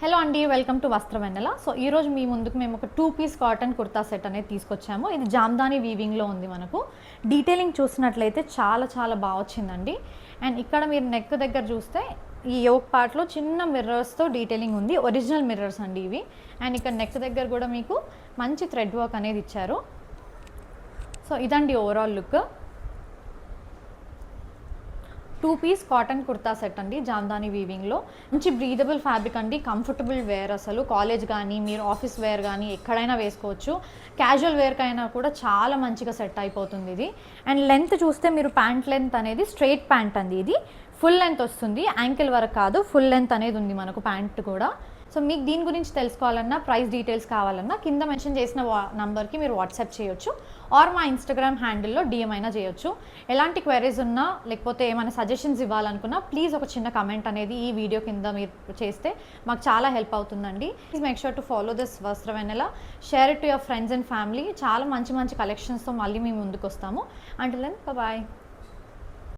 Hello అండి, welcome to వస్త్ర వెన్నెల. So ఈరోజు మీ ముందుకు మేము ఒక 2 పీస్ కాటన్ కుర్తా సెట్ అనేది తీసుకొచ్చాము. ఇది జామ్దాని వీవింగ్లో ఉంది. మనకు డీటెయిలింగ్ చూసినట్లయితే చాలా చాలా బాగా వచ్చిందండి. అండ్ ఇక్కడ మీరు నెక్ దగ్గర చూస్తే ఈ యోక్ పార్ట్లో చిన్న మిర్రర్స్తో డీటెయిలింగ్ ఉంది. ఒరిజినల్ మిర్రర్స్ అండి ఇవి. అండ్ ఇక్కడ నెక్ దగ్గర కూడా మీకు మంచి థ్రెడ్ వర్క్ అనేది ఇచ్చారు. సో ఇదండి overall look. 2 piece cotton kurta set అండి, జామ్దాని వీవింగ్లో. మంచి బ్రీదబుల్ ఫ్యాబ్రిక్ అండి, కంఫర్టబుల్ వేర్. అసలు కాలేజ్ కానీ మీరు ఆఫీస్ వేర్ కానీ ఎక్కడైనా వేసుకోవచ్చు. క్యాజువల్ వేర్కైనా కూడా చాలా మంచిగా సెట్ అయిపోతుంది ఇది. అండ్ లెంత్ చూస్తే మీరు ప్యాంట్ లెంత్ అనేది స్ట్రైట్ ప్యాంట్ అండి, ఇది ఫుల్ లెంత్ వస్తుంది, యాంకిల్ వరకు కాదు, ఫుల్ లెంత్ అనేది ఉంది మనకు ప్యాంట్ కూడా. సో మీకు దీని గురించి తెలుసుకోవాలన్నా, ప్రైస్ డీటెయిల్స్ కావాలన్నా కింద మెన్షన్ చేసిన నంబర్కి మీరు వాట్సాప్ చేయొచ్చు, ఆర్ మా ఇన్స్టాగ్రామ్ హ్యాండిల్లో డిఎం అయినా చేయొచ్చు. ఎలాంటి క్వైరీస్ ఉన్నా లేకపోతే ఏమైనా సజెషన్స్ ఇవ్వాలనుకున్నా ప్లీజ్ ఒక చిన్న కమెంట్ అనేది ఈ వీడియో కింద మీరు చేస్తే మాకు చాలా హెల్ప్ అవుతుందండి. Please make sure to follow this Vastra Vennela, share it to your friends and family. చాలా మంచి మంచి కలెక్షన్స్తో మళ్ళీ మేము ముందుకు వస్తాము. Until then bye.